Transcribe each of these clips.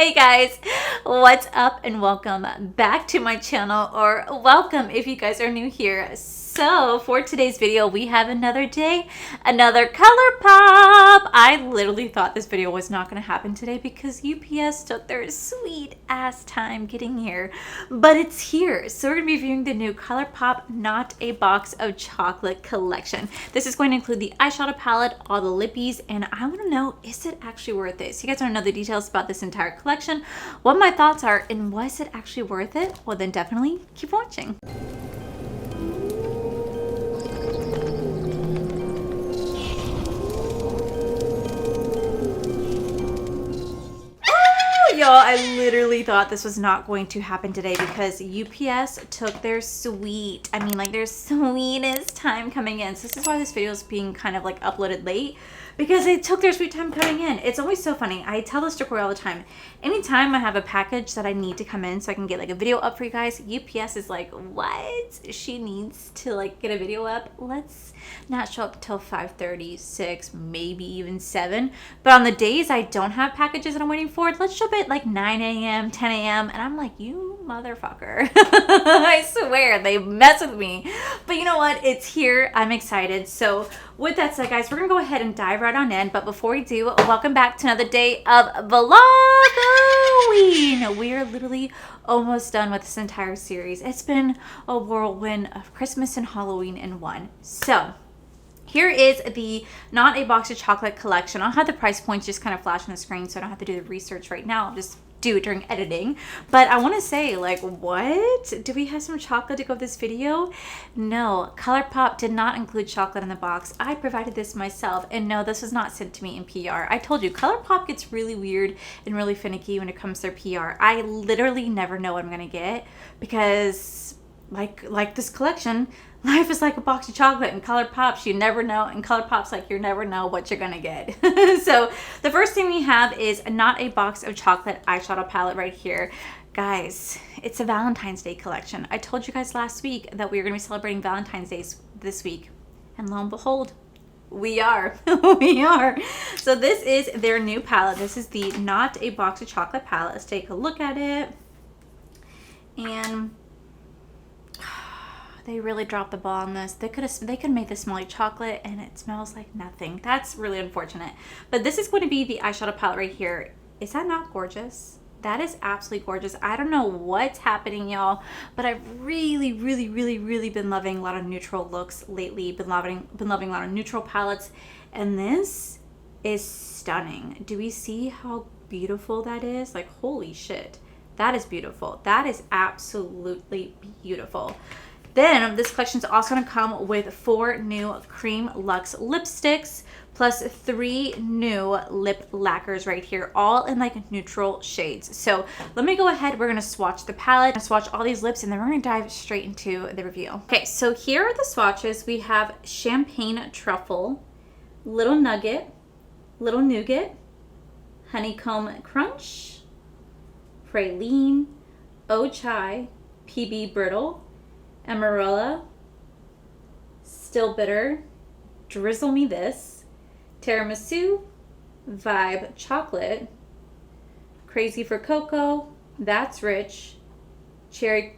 Hey guys, what's up and welcome back to my channel, or welcome if you guys are new here. So for today's video, we have another day, another Colourpop. I literally thought this video was not going to happen today because UPS took their sweet ass time getting here, but it's here. So we're going to be reviewing the new Colourpop Not a Box of Chocolate collection. This is going to include the eyeshadow palette, all the lippies, and I want to know, is it actually worth it? So you guys want to know the details about this entire collection, what my thoughts are, and was it actually worth it? Well, then definitely keep watching. Y'all, I literally thought this was not going to happen today because UPS took their sweet, their sweetest time coming in. So this is why this video is being kind of like uploaded late, because they took their sweet time coming in. It's always so funny. I tell this to Corey all the time. Anytime I have a package that I need to come in so I can get like a video up for you guys, UPS is like, what? She needs to like get a video up. Let's not show up till 5:30, 6, maybe even 7. But on the days I don't have packages that I'm waiting for, let's show up at like 9 a.m., 10 a.m. And I'm like, you motherfucker. I swear, they mess with me. But you know what? It's here. I'm excited. So with that said, guys, we're going to go ahead and dive right on in. But before we do, welcome back to another day of Vlog-O-Ween. We are literally almost done with this entire series. It's been a whirlwind of Christmas and Halloween in one. So here is the Not a Box of Chocolate collection. I'll have the price points just kind of flash on the screen so I don't have to do the research right now. I'll just do it during editing. But I want to say, like, what? Do we have some chocolate to go with this video? No, Colourpop did not include chocolate in the box. I provided this myself. And no, this was not sent to me in PR. I told you, Colourpop gets really weird and really finicky when it comes to their PR. I literally never know what I'm going to get because like this collection, life is like a box of chocolate, and Colourpop's you never know, and Colourpop's like you never know what you're gonna get. So the first thing we have is Not a Box of Chocolate eyeshadow palette right here. Guys, it's a Valentine's Day collection. I told you guys last week that we were gonna be celebrating Valentine's Day this week, and lo and behold, we are. We are. So this is their new palette. This is the Not a Box of Chocolate palette. Let's take a look at it. And they really dropped the ball on this. They could make this smell like chocolate and it smells like nothing. That's really unfortunate. But this is going to be the eyeshadow palette right here. Is that not gorgeous? That is absolutely gorgeous. I don't know what's happening, y'all, but I've really been loving a lot of neutral looks lately. Been loving a lot of neutral palettes, and this is stunning. Do we see how beautiful that is? Like, holy shit. That is beautiful. That is absolutely beautiful. Then this collection is also going to come with 4 new Cream Luxe lipsticks plus 3 new lip lacquers right here, all in like neutral shades. So let me go ahead. We're going to swatch the palette, swatch all these lips, and then we're going to dive straight into the review. Okay, so here are the swatches. We have Champagne Truffle, Little Nugget, Little Nougat, Honeycomb Crunch, Praline, Oh Chai, PB Brittle, Amarella, Still Bitter, Drizzle Me This, Tiramisu, Vibe Chocolate, Crazy for Cocoa, That's Rich, Cherry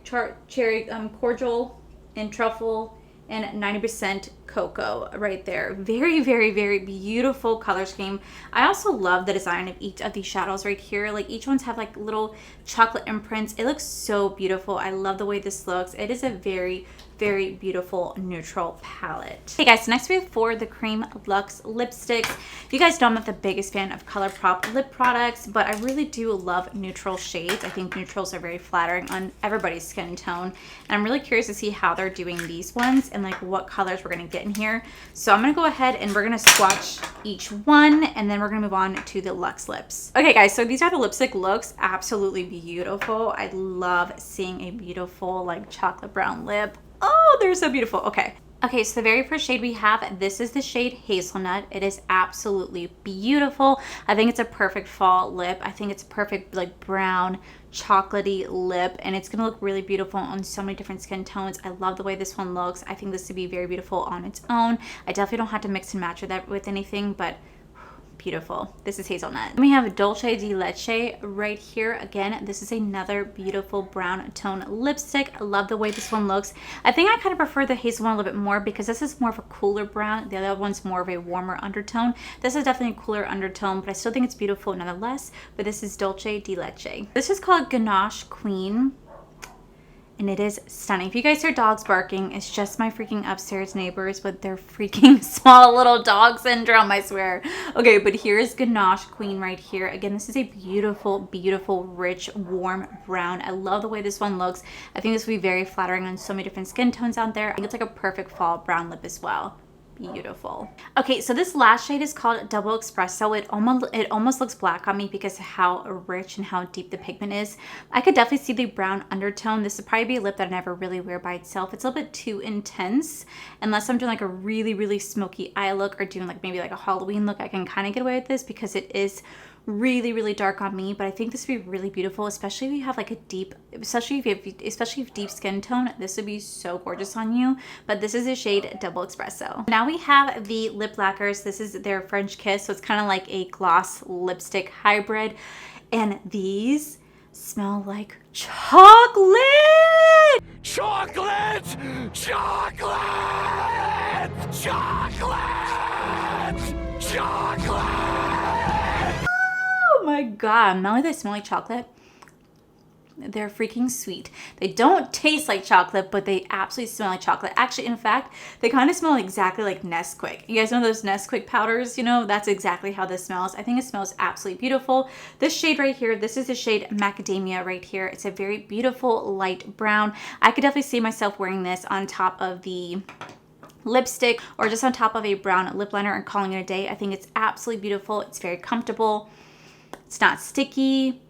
Cordial, and Truffle, and 90% cocoa right there. Very beautiful color scheme. I also love the design of each of these shadows right here. Like, each one's have like little chocolate imprints. It looks so beautiful. I love the way this looks. It is a very beautiful neutral palette. Hey guys, so next we have for the Cream Luxe lipsticks. If you guys know, I'm not the biggest fan of Colourpop lip products, but I really do love neutral shades. I think neutrals are very flattering on everybody's skin tone, and I'm really curious to see how they're doing these ones and like what colors we're gonna get in here. So I'm gonna go ahead and we're gonna swatch each one, and then we're gonna move on to the Luxe lips. Okay guys, so these are the lipstick looks. Absolutely beautiful. I love seeing a beautiful like chocolate brown lip. Oh, they're so beautiful. Okay, so the very first shade we have, this is the shade Hazelnut. It is absolutely beautiful. I think it's a perfect fall lip. I think it's a perfect like brown chocolatey lip, and it's gonna look really beautiful on so many different skin tones. I love the way this one looks. I think this would be very beautiful on its own. I definitely don't have to mix and match with that with anything, but beautiful. This is hazelnut. Then we have Dolce di Leche right here. Again, this is another beautiful brown tone lipstick. I love the way this one looks. I think I kind of prefer the hazel one a little bit more because this is more of a cooler brown. The other one's more of a warmer undertone. This is definitely a cooler undertone, but I still think it's beautiful nonetheless. But this is Dolce di Leche. This is called Ganache Queen. And it is stunning. If you guys hear dogs barking, it's just my freaking upstairs neighbors with their freaking small little dog syndrome, I swear. Okay, but here's Ganache Queen right here. Again, this is a beautiful, beautiful, rich, warm brown. I love the way this one looks. I think this will be very flattering on so many different skin tones out there. I think it's like a perfect fall brown lip as well. Beautiful. Okay, so this last shade is called Double Espresso. It almost looks black on me because of how rich and how deep the pigment is. I could definitely see the brown undertone. This would probably be a lip that I never really wear by itself. It's a little bit too intense. Unless I'm doing like a really, really smoky eye look or doing like maybe like a Halloween look, I can kind of get away with this because it is really, really dark on me. But I think this would be really beautiful, especially if you have like a deep, especially if you have deep skin tone. This would be so gorgeous on you. But this is the shade Double Espresso. Now we have the lip lacquers. This is their French Kiss, so it's kind of like a gloss lipstick hybrid, and these smell like chocolate. Chocolate! Chocolate! Chocolate! Chocolate! Oh my god, not only do they smell like chocolate, they're freaking sweet. They don't taste like chocolate, but they absolutely smell like chocolate. Actually, in fact, they kind of smell exactly like Nesquik. You guys know those Nesquik powders? You know, that's exactly how this smells. I think it smells absolutely beautiful. This shade right here, this is the shade Macadamia right here. It's a very beautiful light brown. I could definitely see myself wearing this on top of the lipstick or just on top of a brown lip liner and calling it a day. I think it's absolutely beautiful. It's very comfortable. It's not sticky.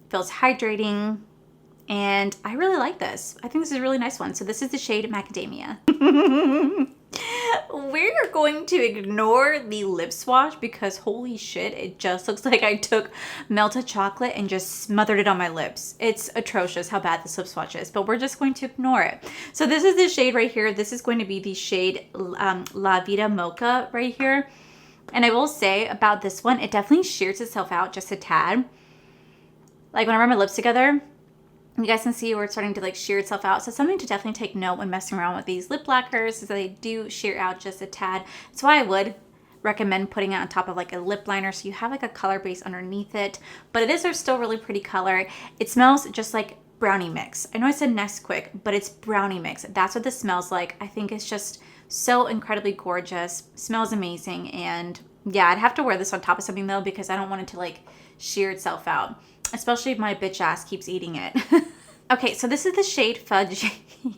Feels hydrating. And I really like this. I think this is a really nice one. So this is the shade Macadamia. We're going to ignore the lip swatch because holy shit, it just looks like I took melted chocolate and just smothered it on my lips. It's atrocious how bad this lip swatch is, but we're just going to ignore it. So this is the shade right here. This is going to be the shade La Vida Mocha right here. And I will say about this one, it definitely shears itself out just a tad. Like when I rub my lips together, you guys can see where it's starting to like shear itself out. So something to definitely take note when messing around with these lip lacquers is that they do shear out just a tad. That's why I would recommend putting it on top of like a lip liner so you have like a color base underneath it. But it is still really pretty color. It smells just like brownie mix. I know I said Nesquik, but it's brownie mix. That's what this smells like. I think it's just so incredibly gorgeous. Smells amazing. And yeah, I'd have to wear this on top of something though because I don't want it to like shear itself out. Especially if my bitch ass keeps eating it. Okay, so this is the shade Fudge.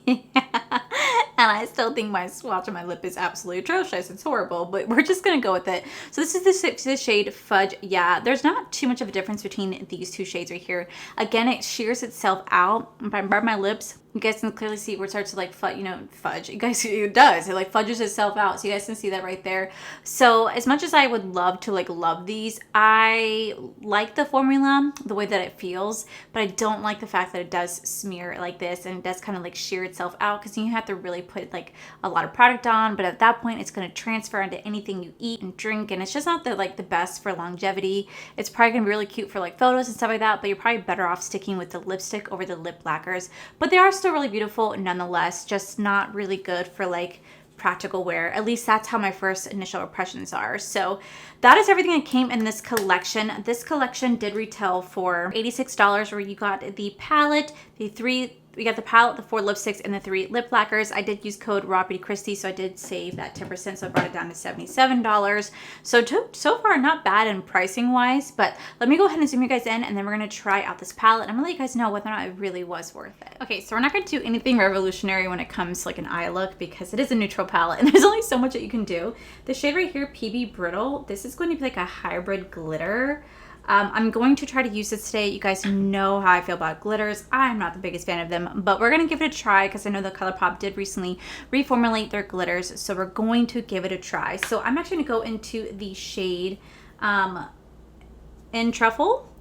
And I still think my swatch on my lip is absolutely atrocious. It's horrible, but we're just going to go with it. So this is the shade Fudge. Yeah, there's not too much of a difference between these two shades right here. Again, it shears itself out. If I rub my lips, you guys can clearly see where it starts to like fudge. You guys, it does. It like fudges itself out. So you guys can see that right there. So as much as I would love to like love these, I like the formula, the way that it feels, but I don't like the fact that it does smear like this and it does kind of like shear itself out because you have to really put like a lot of product on. But at that point, it's going to transfer into anything you eat and drink, and it's just not the best for longevity. It's probably going to be really cute for like photos and stuff like that, but you're probably better off sticking with the lipstick over the lip lacquers. But they are still really beautiful nonetheless, just not really good for like practical wear. At least that's how my first initial impressions are. So that is everything that came in this collection. This collection did retail for $86, where you got the palette, we got the palette, the 4 lipsticks, and the 3 lip lacquers. I did use code RAWBEAUTYCHRISTY, so I did save that 10%, so I brought it down to $77. So far, not bad in pricing wise, but let me go ahead and zoom you guys in, and then we're going to try out this palette. I'm going to let you guys know whether or not it really was worth it. Okay, so we're not going to do anything revolutionary when it comes to like an eye look because it is a neutral palette, and there's only so much that you can do. The shade right here, PB Brittle, this is going to be like a hybrid glitter. I'm going to try to use this today. You guys know how I feel about glitters. I'm not the biggest fan of them, but we're going to give it a try because I know that Colourpop did recently reformulate their glitters. So we're going to give it a try. So I'm actually going to go into the shade in Truffle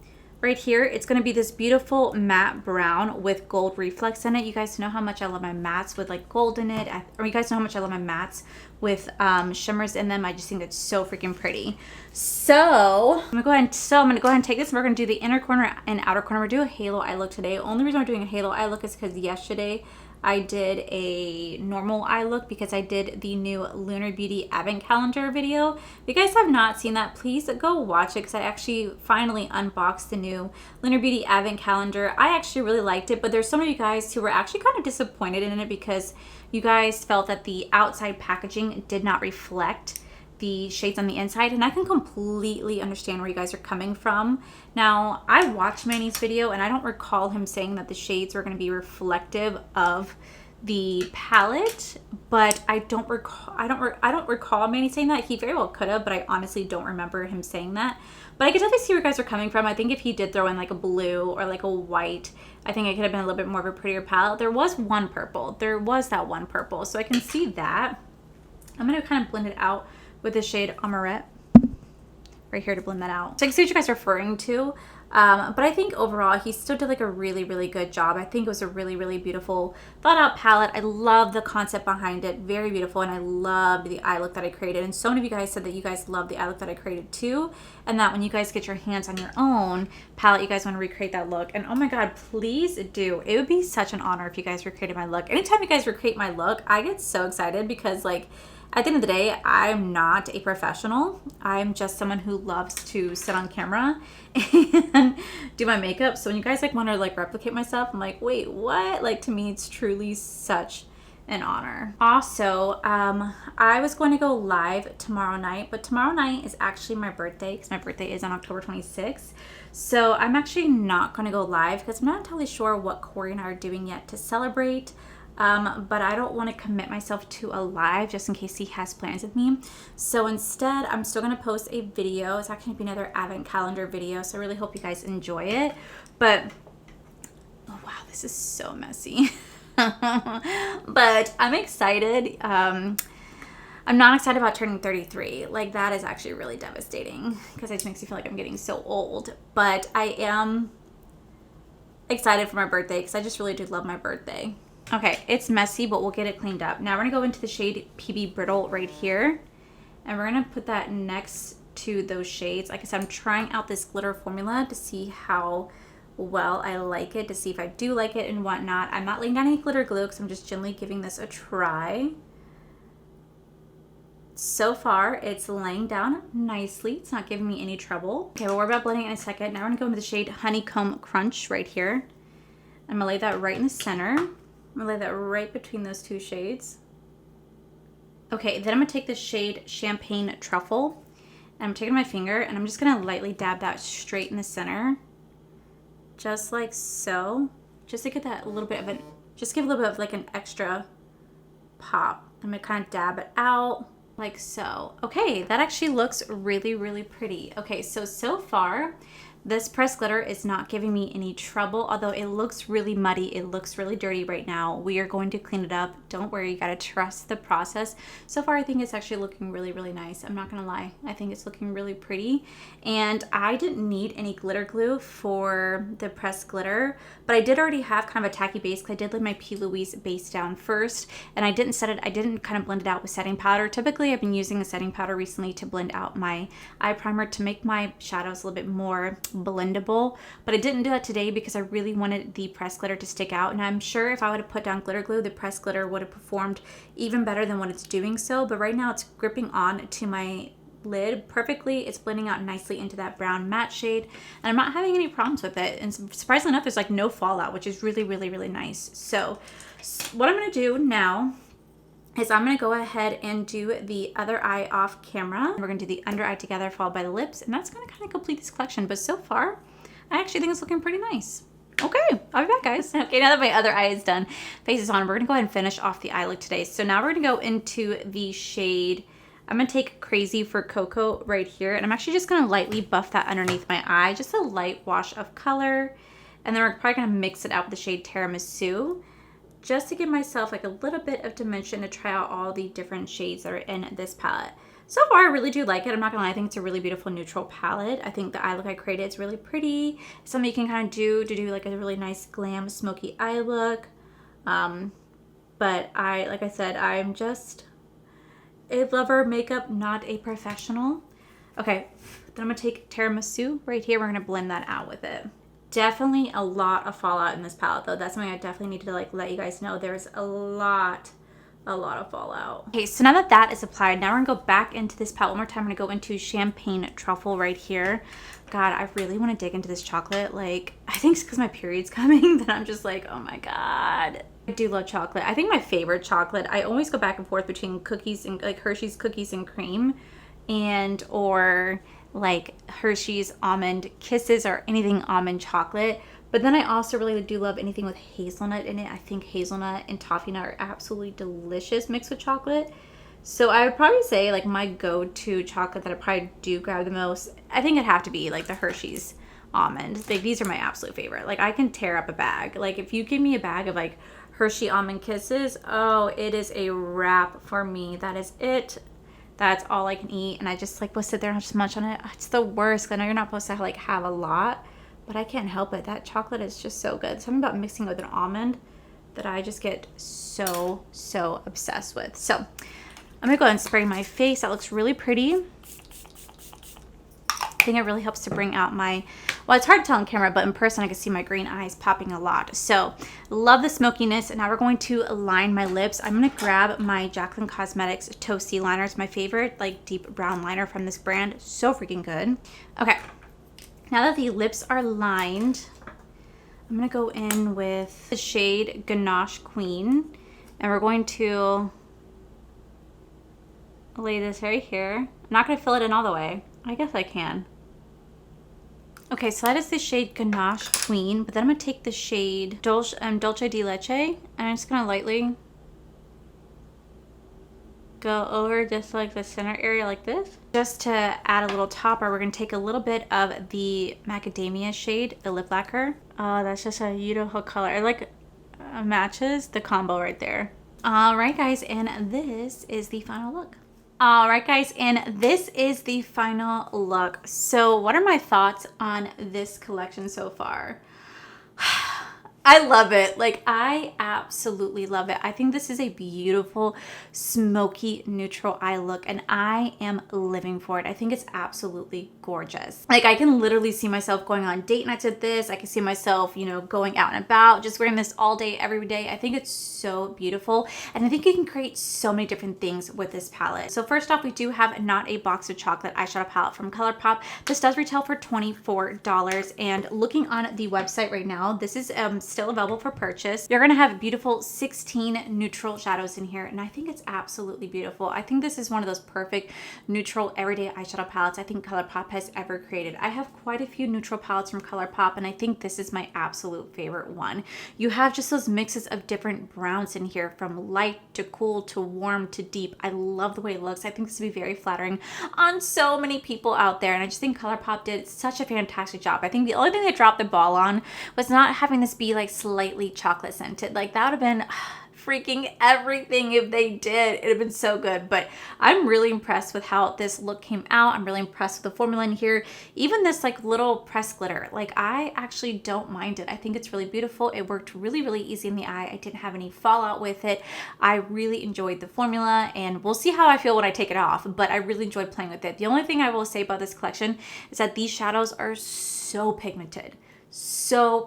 Right here, it's going to be this beautiful matte brown with gold reflex in it. You guys know how much I love my mattes with like gold in it. Or you guys know how much I love my mattes with shimmers in them. I just think it's so freaking pretty. So I'm going to go ahead and take this. And we're going to do the inner corner and outer corner. We're doing a halo eye look today. Only reason we're doing a halo eye look is because yesterday I did a normal eye look because I did the new Lunar Beauty Advent Calendar video. If you guys have not seen that, please go watch it because I actually finally unboxed the new Lunar Beauty Advent Calendar. I actually really liked it, but there's some of you guys who were actually kind of disappointed in it because you guys felt that the outside packaging did not reflect the shades on the inside, and I can completely understand where you guys are coming from. Now, I watched Manny's video and I don't recall him saying that the shades were going to be reflective of the palette, but I don't recall Manny saying that. He very well could have, but I honestly don't remember him saying that. But I could definitely see where you guys are coming from. I think if he did throw in like a blue or like a white, I think it could have been a little bit more of a prettier palette. There was one purple. There was that one purple, so I can see that. I'm going to kind of blend it out with the shade Amarette right here to blend that out. So I can see what you guys are referring to. But I think overall, he still did like a really, really good job. I think it was a really, really beautiful thought out palette. I love the concept behind it. Very beautiful. And I loved the eye look that I created. And so many of you guys said that you guys love the eye look that I created too. And that when you guys get your hands on your own palette, you guys want to recreate that look. And oh my God, please do. It would be such an honor if you guys recreated my look. Anytime you guys recreate my look, I get so excited because like, at the end of the day, I'm not a professional. I'm just someone who loves to sit on camera and do my makeup. So when you guys like want to like replicate myself, I'm like, wait, what? Like to me, it's truly such an honor. Also, I was going to go live tomorrow night, but tomorrow night is actually my birthday because my birthday is on October 26th. So I'm actually not going to go live because I'm not entirely sure what Corey and I are doing yet to celebrate. But I don't want to commit myself to a live just in case he has plans with me. So instead, I'm still going to post a video. It's actually going to be another Advent Calendar video. So I really hope you guys enjoy it. But, oh wow, this is so messy. But I'm excited. I'm not excited about turning 33. Like that is actually really devastating because it makes me feel like I'm getting so old. But I am excited for my birthday because I just really do love my birthday. Okay, it's messy, but we'll get it cleaned up. Now we're going to go into the shade PB Brittle right here. And we're going to put that next to those shades. Like I said, I'm trying out this glitter formula to see how well I like it, to see if I do like it and whatnot. I'm not laying down any glitter glue because I'm just gently giving this a try. So far, it's laying down nicely. It's not giving me any trouble. Okay, we'll worry about blending in a second. Now we're going to go into the shade Honeycomb Crunch right here. I'm going to lay that right in the center. I'm going to lay that right between those two shades. Okay, then I'm going to take the shade Champagne Truffle. And I'm taking my finger and I'm just going to lightly dab that straight in the center. Just like so. Just to get that a little bit of just give a little bit of like an extra pop. I'm going to kind of dab it out like so. Okay, that actually looks really, really pretty. Okay, so far, this pressed glitter is not giving me any trouble, although it looks really muddy. It looks really dirty right now. We are going to clean it up. Don't worry, you gotta trust the process. So far, I think it's actually looking really, really nice. I'm not gonna lie. I think it's looking really pretty. And I didn't need any glitter glue for the pressed glitter, but I did already have kind of a tacky base because I did lay my P. Louise base down first, and I didn't kind of blend it out with setting powder. Typically, I've been using a setting powder recently to blend out my eye primer to make my shadows a little bit more blendable, but I didn't do that today because I really wanted the pressed glitter to stick out. And I'm sure if I would have put down glitter glue, the pressed glitter would have performed even better than what it's doing so. But right now it's gripping on to my lid perfectly. It's blending out nicely into that brown matte shade, and I'm not having any problems with it. And surprisingly enough, there's like no fallout, which is really, really, really nice. So what I'm going to do now is I'm going to go ahead and do the other eye off camera. We're going to do the under eye together followed by the lips, and that's going to kind of complete this collection. But so far, I actually think it's looking pretty nice. Okay, I'll be back, guys. Okay, now that my other eye is done, face is on, we're going to go ahead and finish off the eye look today. So now we're going to go into the shade, I'm going to take Crazy for Cocoa right here, and I'm actually just going to lightly buff that underneath my eye, just a light wash of color. And then we're probably going to mix it out with the shade Tiramisu, just to give myself like a little bit of dimension to try out all the different shades that are in this palette. So far, I really do like it. I'm not gonna lie, I think it's a really beautiful neutral palette. I think the eye look I created is really pretty. It's something you can kind of do to do like a really nice glam smoky eye look. But like I said, I'm just a lover of makeup, not a professional. Okay, then I'm gonna take tiramisu right here. We're gonna blend that out with it. Definitely a lot of fallout in this palette though. That's something I definitely need to like let you guys know. There's a lot of fallout. Okay, so now that that is applied, now we're gonna go back into this palette one more time. I'm gonna go into Champagne Truffle right here. God, I really want to dig into this chocolate. Like, I think it's because my period's coming that I'm just like, oh my God. I do love chocolate. I think my favorite chocolate, I always go back and forth between cookies and like Hershey's cookies and cream or like Hershey's almond kisses or anything almond chocolate. But then I also really do love anything with hazelnut in it. I think hazelnut and toffee nut are absolutely delicious mixed with chocolate. So I would probably say like my go-to chocolate that I probably do grab the most, I think it'd have to be like the Hershey's almond. Like these are my absolute favorite. Like I can tear up a bag. Like if you give me a bag of like Hershey almond kisses, oh, it is a wrap for me. That is it. That's all I can eat. And I just like will sit there and just munch on it. It's the worst. I know you're not supposed to like have a lot, but I can't help it. That chocolate is just so good. Something about mixing with an almond that I just get so obsessed with. So I'm gonna go ahead and spray my face. That looks really pretty. I think it really helps to bring out my, well, it's hard to tell on camera, but in person I can see my green eyes popping a lot. So love the smokiness. And now we're going to line my lips. I'm gonna grab my Jaclyn Cosmetics Toasty Liner. It's my favorite like deep brown liner from this brand. So freaking good. Okay, now that the lips are lined, I'm gonna go in with the shade Ganache Queen. And we're going to lay this right here. I'm not gonna fill it in all the way. I guess I can. Okay, so that is the shade Ganache Queen, but then I'm gonna take the shade Dulce de Leche, and I'm just gonna lightly go over just like the center area like this. Just to add a little topper, we're gonna take a little bit of the Macadamia shade, the lip lacquer. Oh, that's just a beautiful color. It like matches the combo right there. All right, guys, and this is the final look. All right, guys, and this is the final look. So what are my thoughts on this collection so far? I love it. Like, I absolutely love it. I think this is a beautiful, smoky, neutral eye look, and I am living for it. I think it's absolutely gorgeous. Like, I can literally see myself going on date nights with this. I can see myself, you know, going out and about, just wearing this all day, every day. I think it's so beautiful, and I think you can create so many different things with this palette. So first off, we do have Not a Box of Chocolate eyeshadow palette from Colourpop. This does retail for $24, and looking on the website right now, this is still available for purchase. You're gonna have beautiful 16 neutral shadows in here, and I think it's absolutely beautiful. I think this is one of those perfect neutral everyday eyeshadow palettes I think Colourpop has ever created. I have quite a few neutral palettes from Colourpop, and I think this is my absolute favorite one. You have just those mixes of different browns in here, from light to cool to warm to deep. I love the way it looks. I think this would be very flattering on so many people out there, and I just think Colourpop did such a fantastic job. I think the only thing they dropped the ball on was not having this be like slightly chocolate scented. Like, that would have been freaking everything if they did. It'd have been so good. But I'm really impressed with how this look came out. I'm really impressed with the formula in here. Even this like little pressed glitter, like I actually don't mind it. I think it's really beautiful. It worked really easy in the eye. I didn't have any fallout with it. I really enjoyed the formula, and we'll see how I feel when I take it off, but I really enjoyed playing with it. The only thing I will say about this collection is that these shadows are so pigmented. So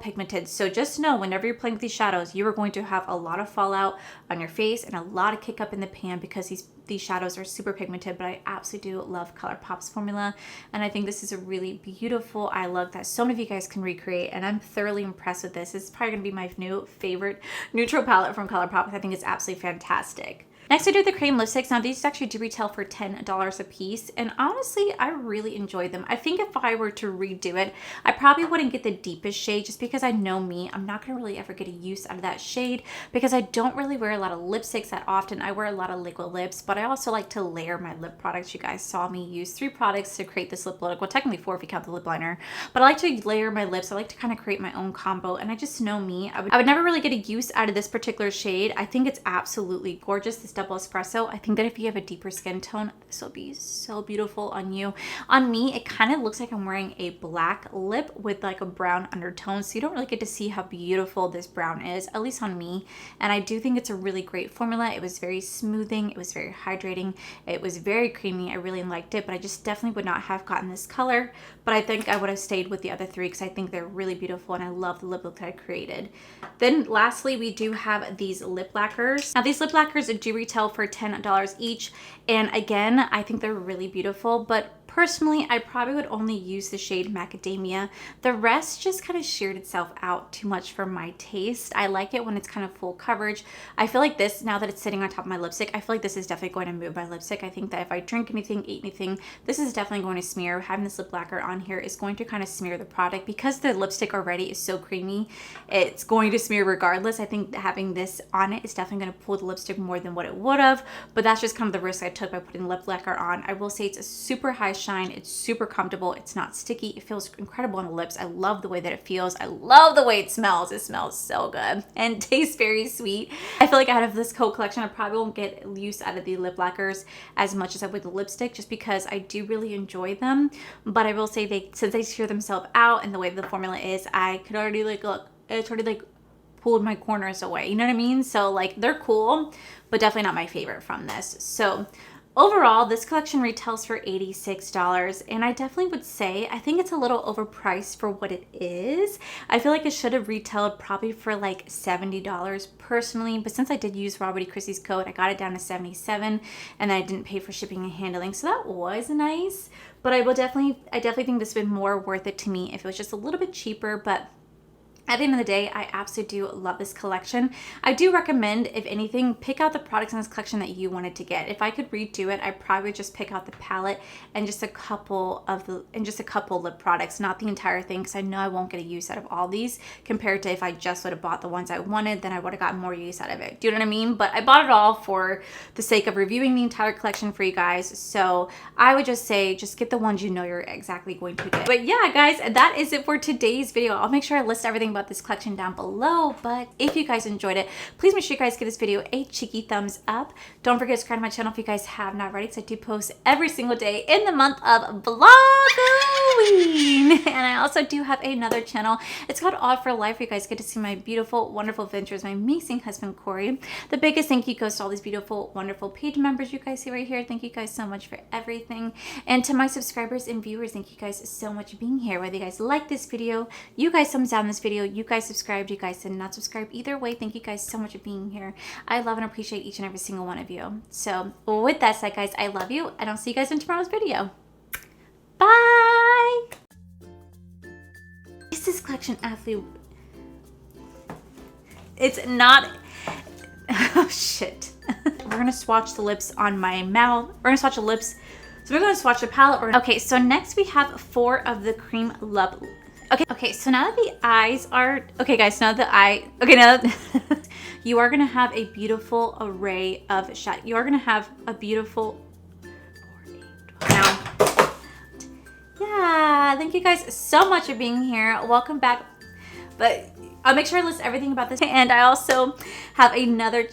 just know whenever you're playing with these shadows, you are going to have a lot of fallout on your face and a lot of kick up in the pan because these shadows are super pigmented. But I absolutely do love Colourpop's formula, and I think this is a really beautiful eye look that so many of you guys can recreate, and I'm thoroughly impressed with this. This is probably gonna be my new favorite neutral palette from Colourpop. I think it's absolutely fantastic. Next, I do the cream lipsticks. Now, these actually do retail for $10 a piece, and honestly, I really enjoyed them. I think if I were to redo it, I probably wouldn't get the deepest shade, just because I know me. I'm not gonna really ever get a use out of that shade because I don't really wear a lot of lipsticks that often. I wear a lot of liquid lips, but I also like to layer my lip products. You guys saw me use 3 products to create this lip look. Well, technically 4 if you count the lip liner, but I like to layer my lips. I like to kind of create my own combo, and I just know me. I would never really get a use out of this particular shade. I think it's absolutely gorgeous. This double espresso. I think that if you have a deeper skin tone, this will be so beautiful on you. On me, it kind of looks like I'm wearing a black lip with like a brown undertone, so you don't really get to see how beautiful this brown is, at least on me. And I do think it's a really great formula. It was very smoothing, it was very hydrating, it was very creamy. I really liked it, but I just definitely would not have gotten this color. But I think I would have stayed with the other three because I think they're really beautiful and I love the lip look that I created. Then lastly, we do have these lip lacquers. Now these lip lacquers do retail for $10 each. And again, I think they're really beautiful, but personally, I probably would only use the shade Macadamia. The rest just kind of sheared itself out too much for my taste. I like it when it's kind of full coverage. I feel like this, now that it's sitting on top of my lipstick, I feel like this is definitely going to move my lipstick. I think that if I drink anything, eat anything, this is definitely going to smear. Having this lip lacquer on here is going to kind of smear the product. Because the lipstick already is so creamy, it's going to smear regardless. I think having this on it is definitely going to pull the lipstick more than what it would have, but that's just kind of the risk I took by putting lip lacquer on. I will say it's a super high shine. It's super comfortable. It's not sticky. It feels incredible on the lips. I love the way that it feels. I love the way it smells. It smells so good and tastes very sweet. I feel like out of this coat collection, I probably won't get use out of the lip lacquers as much as I would the lipstick, just because I do really enjoy them. But I will say since they shear themselves out and the way the formula is, I could already like look, it's already like pulled my corners away. You know what I mean? So like they're cool, but definitely not my favorite from this. So overall, this collection retails for $86, and I definitely would say I think it's a little overpriced for what it is. I feel like it should have retailed probably for like $70 personally, but since I did use Robert E. Christie's code, I got it down to $77, and I didn't pay for shipping and handling, so that was nice. But I definitely think this would be more worth it to me if it was just a little bit cheaper. But at the end of the day, I absolutely do love this collection. I do recommend, if anything, pick out the products in this collection that you wanted to get. If I could redo it, I'd probably just pick out the palette and just a couple lip products, not the entire thing, because I know I won't get a use out of all these, compared to if I just would have bought the ones I wanted, then I would have gotten more use out of it. Do you know what I mean? But I bought it all for the sake of reviewing the entire collection for you guys. So I would just say, just get the ones you know you're exactly going to get. But yeah, guys, that is it for today's video. I'll make sure I list everything about this collection down below, but if you guys enjoyed it, please make sure you guys give this video a cheeky thumbs up. Don't forget to subscribe to my channel if you guys have not already, because I do post every single day in the month of Vlog-O-Ween. And I also do have another channel. It's called All for Life, where you guys get to see my beautiful, wonderful adventures, my amazing husband, Corey. The biggest thank you goes to all these beautiful, wonderful page members you guys see right here. Thank you guys so much for everything. And to my subscribers and viewers, thank you guys so much for being here. Whether you guys like this video, you guys thumbs down this video, you guys subscribed, you guys did not subscribe, either way, thank you guys so much for being here. I love and appreciate each and every single one of you. So with that said, guys, I love you, and I'll see you guys in tomorrow's video. Bye. Is this collection athlete? It's not. Oh shit. We're gonna swatch the lips on my mouth. We're gonna swatch the lips. So we're gonna swatch the palette. Okay, so next we have 4 of the Cream Love. Okay, so now that the eyes are, okay guys, now that you are gonna have a beautiful array of shadow. You are gonna have a beautiful, now, yeah, thank you guys so much for being here. Welcome back. But I'll make sure I list everything about this. And I also have another,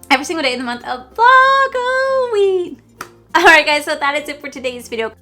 every single day in the month of Vlog-O-Ween. All right guys, so that is it for today's video.